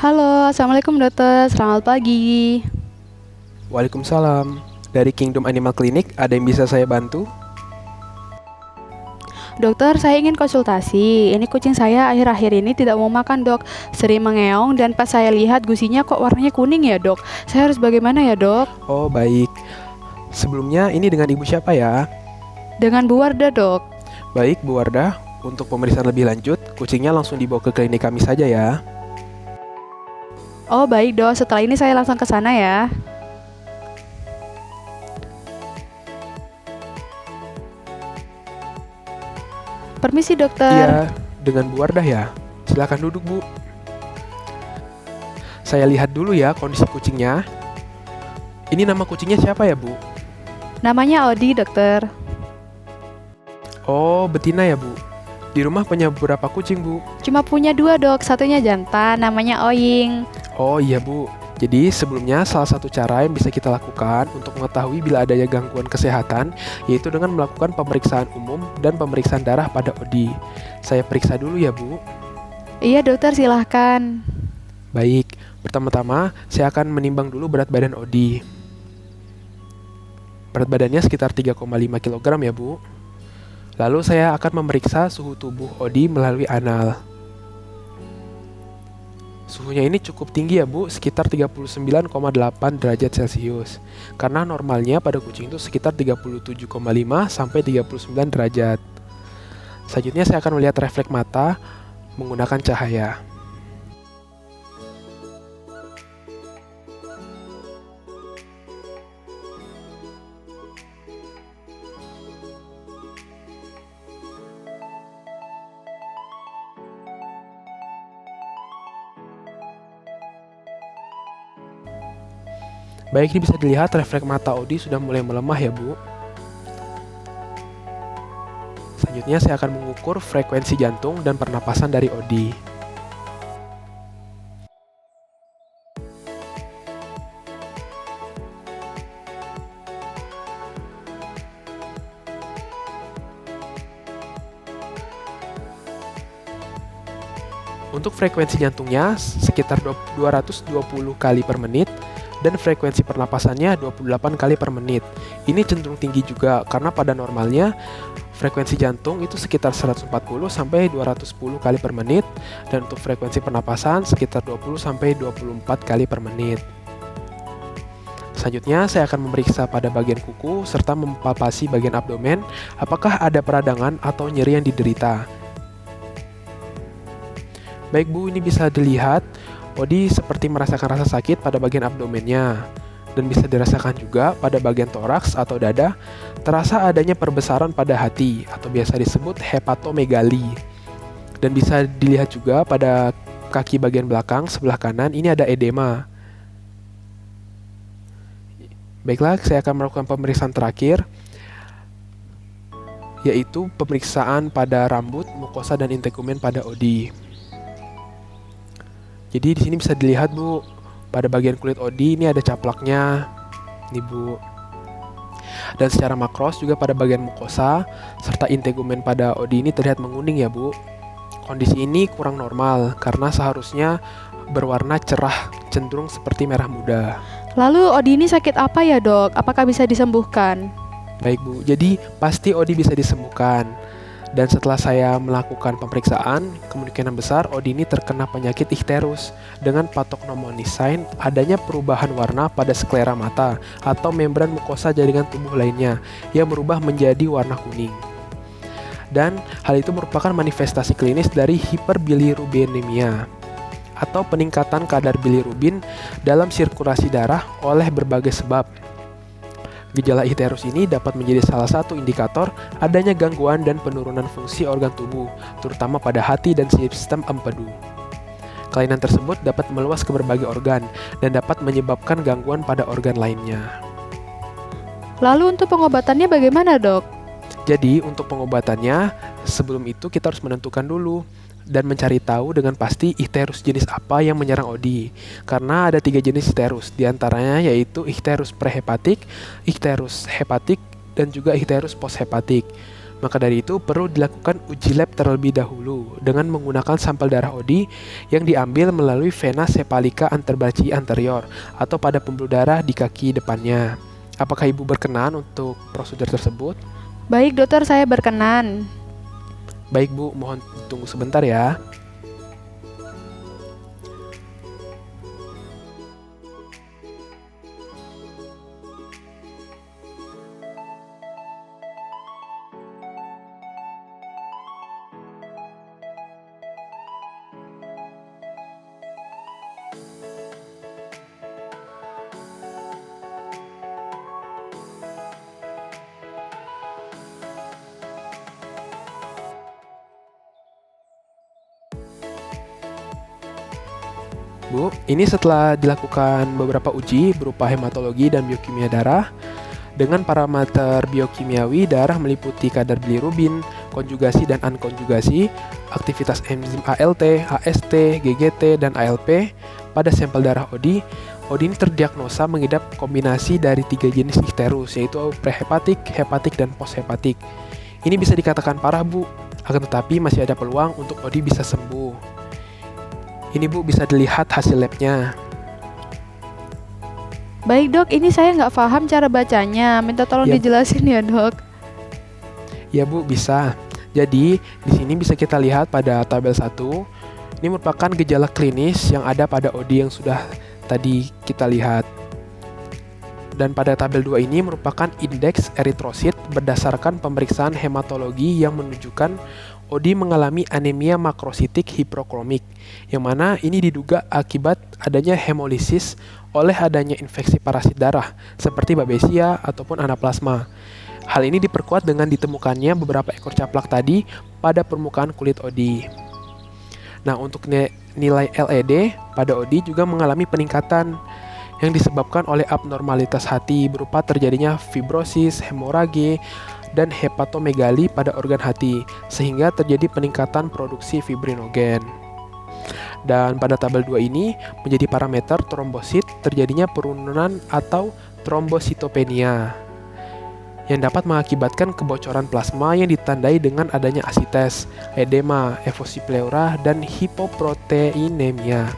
Halo, Assalamualaikum dokter, selamat pagi. Waalaikumsalam. Dari Kingdom Animal Clinic, ada yang bisa saya bantu? Dokter, saya ingin konsultasi. Ini kucing saya akhir-akhir ini tidak mau makan dok, sering mengeong dan pas saya lihat gusinya kok warnanya kuning ya dok. Saya harus bagaimana ya dok? Oh, baik. Sebelumnya, ini dengan ibu siapa ya? Dengan Bu Wardah dok. Baik, Bu Wardah. Untuk pemeriksaan lebih lanjut, kucingnya langsung dibawa ke klinik kami saja ya. Oh baik dok, setelah ini saya langsung ke sana ya. Permisi dokter. Iya, dengan Bu Wardah ya. Silakan duduk, Bu. Saya lihat dulu ya kondisi kucingnya. Ini nama kucingnya siapa ya, Bu? Namanya Odi dokter. Oh, betina ya, Bu. Di rumah punya beberapa kucing, Bu. Cuma punya dua dok, satunya jantan, namanya Oying. Oh iya, Bu. Jadi sebelumnya salah satu cara yang bisa kita lakukan untuk mengetahui bila adanya gangguan kesehatan yaitu dengan melakukan pemeriksaan umum dan pemeriksaan darah pada Odi. Saya periksa dulu ya, Bu. Iya dokter, silahkan. Baik, pertama-tama saya akan menimbang dulu berat badan Odi. Berat badannya sekitar 3,5 kg ya, Bu. Lalu saya akan memeriksa suhu tubuh Odi melalui anal. Suhunya ini cukup tinggi ya, Bu, sekitar 39,8 derajat Celcius. Karena normalnya pada kucing itu sekitar 37,5 sampai 39 derajat. Selanjutnya saya akan melihat refleks mata menggunakan cahaya. Baik, ini bisa dilihat refleks mata Odi sudah mulai melemah ya, Bu. Selanjutnya saya akan mengukur frekuensi jantung dan pernapasan dari Odi. Untuk frekuensi jantungnya sekitar 220 kali per menit dan frekuensi pernapasannya 28 kali per menit. Ini cenderung tinggi juga karena pada normalnya frekuensi jantung itu sekitar 140 sampai 210 kali per menit dan untuk frekuensi pernapasan sekitar 20 sampai 24 kali per menit. Selanjutnya saya akan memeriksa pada bagian kuku serta mempalpasi bagian abdomen apakah ada peradangan atau nyeri yang diderita. Baik, Bu, ini bisa dilihat Odi seperti merasakan rasa sakit pada bagian abdomennya dan bisa dirasakan juga pada bagian toraks atau dada terasa adanya perbesaran pada hati atau biasa disebut hepatomegali dan bisa dilihat juga pada kaki bagian belakang sebelah kanan ini ada edema. Baiklah, saya akan melakukan pemeriksaan terakhir yaitu pemeriksaan pada rambut, mukosa dan integumen pada Odi. Jadi di sini bisa dilihat, Bu, pada bagian kulit Odi ini ada caplaknya, nih, Bu. Dan secara makros juga pada bagian mukosa serta integumen pada Odi ini terlihat menguning ya, Bu. Kondisi ini kurang normal karena seharusnya berwarna cerah, cenderung seperti merah muda. Lalu Odi ini sakit apa ya dok? Apakah bisa disembuhkan? Baik, Bu, jadi pasti Odi bisa disembuhkan. Dan setelah saya melakukan pemeriksaan, kemungkinan besar Odi ini terkena penyakit ichthyorhis dengan pathognomonic sign adanya perubahan warna pada sklera mata atau membran mukosa jaringan tubuh lainnya yang berubah menjadi warna kuning. Dan hal itu merupakan manifestasi klinis dari hiperbilirubinemia atau peningkatan kadar bilirubin dalam sirkulasi darah oleh berbagai sebab. Gejala ichthyorhis ini dapat menjadi salah satu indikator adanya gangguan dan penurunan fungsi organ tubuh, terutama pada hati dan sistem empedu. Kelainan tersebut dapat meluas ke berbagai organ dan dapat menyebabkan gangguan pada organ lainnya. Lalu untuk pengobatannya bagaimana dok? Jadi, untuk pengobatannya, sebelum itu kita harus menentukan dulu dan mencari tahu dengan pasti ichthyorhis jenis apa yang menyerang Odi. Karena ada 3 jenis ichthyorhis, diantaranya yaitu ichthyorhis prehepatik, ichthyorhis hepatik, dan juga ichthyorhis poshepatik. Maka dari itu perlu dilakukan uji lab terlebih dahulu dengan menggunakan sampel darah ODI yang diambil melalui vena sepalika anterbrachii anterior atau pada pembuluh darah di kaki depannya. Apakah Ibu berkenan untuk prosedur tersebut? Baik dokter, saya berkenan. Baik Bu, mohon tunggu sebentar ya. Bu, ini setelah dilakukan beberapa uji berupa hematologi dan biokimia darah dengan parameter biokimiawi darah meliputi kadar bilirubin, konjugasi dan unkonjugasi, aktivitas enzim ALT, AST, GGT, dan ALP pada sampel darah ODI. ODI ini terdiagnosa mengidap kombinasi dari 3 jenis ikterus, yaitu prehepatik, hepatik, dan poshepatik. Ini bisa dikatakan parah, Bu, akan tetapi masih ada peluang untuk ODI bisa sembuh. Ini Bu, bisa dilihat hasil labnya. Baik dok, ini saya nggak paham cara bacanya. Minta tolong Ya. dijelasin ya dok. Ya Bu, bisa. Jadi, di sini bisa kita lihat pada tabel 1. Ini merupakan gejala klinis yang ada pada ODI yang sudah tadi kita lihat. Dan pada tabel 2 ini merupakan indeks eritrosit berdasarkan pemeriksaan hematologi yang menunjukkan ODI mengalami anemia makrositik hipokromik, yang mana ini diduga akibat adanya hemolisis oleh adanya infeksi parasit darah, seperti Babesia ataupun anaplasma. Hal ini diperkuat dengan ditemukannya beberapa ekor caplak tadi pada permukaan kulit ODI. Nah, untuk nilai LED pada ODI juga mengalami peningkatan yang disebabkan oleh abnormalitas hati berupa terjadinya fibrosis, hemoragi, dan hepatomegali pada organ hati, sehingga terjadi peningkatan produksi fibrinogen. Dan pada tabel 2 ini menjadi parameter trombosit terjadinya penurunan atau trombositopenia yang dapat mengakibatkan kebocoran plasma yang ditandai dengan adanya asites, edema, evosipleura, dan hipoproteinemia.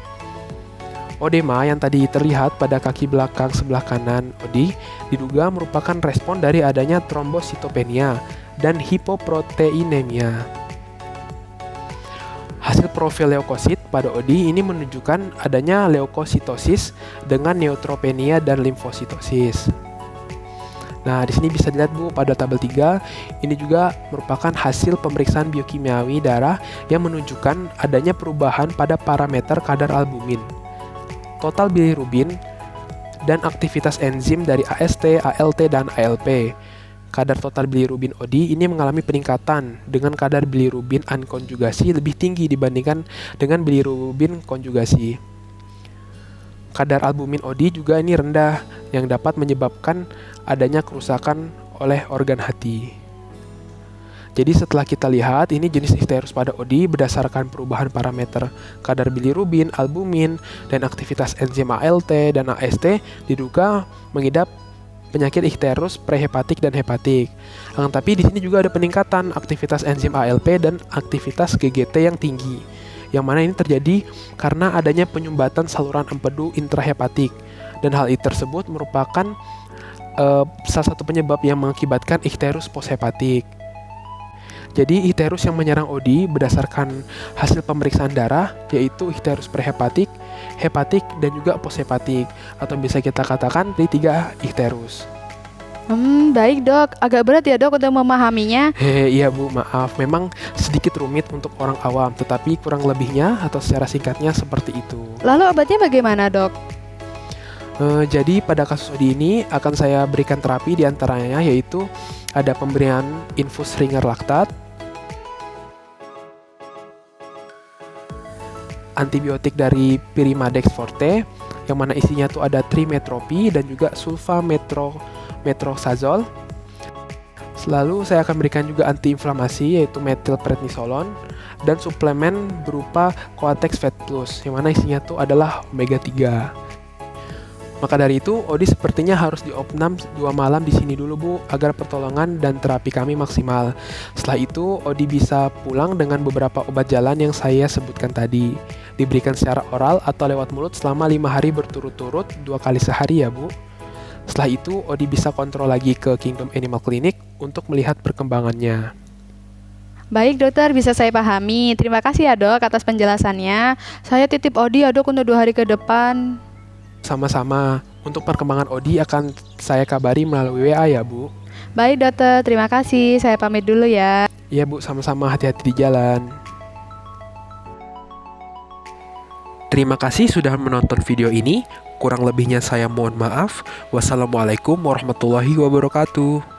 Odema yang tadi terlihat pada kaki belakang sebelah kanan ODI diduga merupakan respon dari adanya trombositopenia dan hipoproteinemia. Hasil profil leukosit pada ODI ini menunjukkan adanya leukositosis dengan neutropenia dan limfositosis. Nah, di sini bisa dilihat Bu pada tabel 3, ini juga merupakan hasil pemeriksaan biokimiawi darah yang menunjukkan adanya perubahan pada parameter kadar albumin, total bilirubin, dan aktivitas enzim dari AST, ALT, dan ALP. Kadar total bilirubin ODI ini mengalami peningkatan dengan kadar bilirubin unkonjugasi lebih tinggi dibandingkan dengan bilirubin konjugasi. Kadar albumin ODI juga ini rendah yang dapat menyebabkan adanya kerusakan oleh organ hati. Jadi setelah kita lihat, ini jenis ikterus pada ODI berdasarkan perubahan parameter kadar bilirubin, albumin, dan aktivitas enzim ALT dan AST diduga mengidap penyakit ikterus prehepatik dan hepatik. Tapi di sini juga ada peningkatan aktivitas enzim ALP dan aktivitas GGT yang tinggi, yang mana ini terjadi karena adanya penyumbatan saluran empedu intrahepatik, dan hal itu tersebut merupakan salah satu penyebab yang mengakibatkan ikterus poshepatik. Jadi ikterus yang menyerang ODI berdasarkan hasil pemeriksaan darah yaitu ikterus prehepatik, hepatik, dan juga poshepatik, atau bisa kita katakan dari 3 ikterus. Baik dok, agak berat ya dok untuk memahaminya. Iya Bu, maaf, memang sedikit rumit untuk orang awam, tetapi kurang lebihnya atau secara singkatnya seperti itu. Lalu obatnya bagaimana dok? Jadi pada kasus ODI ini akan saya berikan terapi diantaranya yaitu ada pemberian infus ringer laktat, antibiotik dari Pirimadex Forte yang mana isinya tuh ada trimetropi dan juga sulfametroxazole. Lalu saya akan berikan juga antiinflamasi yaitu metilprednisolon dan suplemen berupa Coatex Vet Plus yang mana isinya tuh adalah omega 3. Maka dari itu, Odi sepertinya harus diopnam 2 malam di sini dulu Bu, agar pertolongan dan terapi kami maksimal. Setelah itu, Odi bisa pulang dengan beberapa obat jalan yang saya sebutkan tadi. Diberikan secara oral atau lewat mulut selama 5 hari berturut-turut 2 kali sehari ya Bu. Setelah itu, Odi bisa kontrol lagi ke Kingdom Animal Clinic untuk melihat perkembangannya. Baik dokter, bisa saya pahami. Terima kasih ya dok atas penjelasannya. Saya titip Odi ya dok untuk 2 hari ke depan. Sama-sama, untuk perkembangan Odi akan saya kabari melalui WA ya Bu. Baik dokter, terima kasih. Saya pamit dulu ya. Iya Bu, sama-sama, hati-hati di jalan. Terima kasih sudah menonton video ini. Kurang lebihnya saya mohon maaf. Wassalamualaikum warahmatullahi wabarakatuh.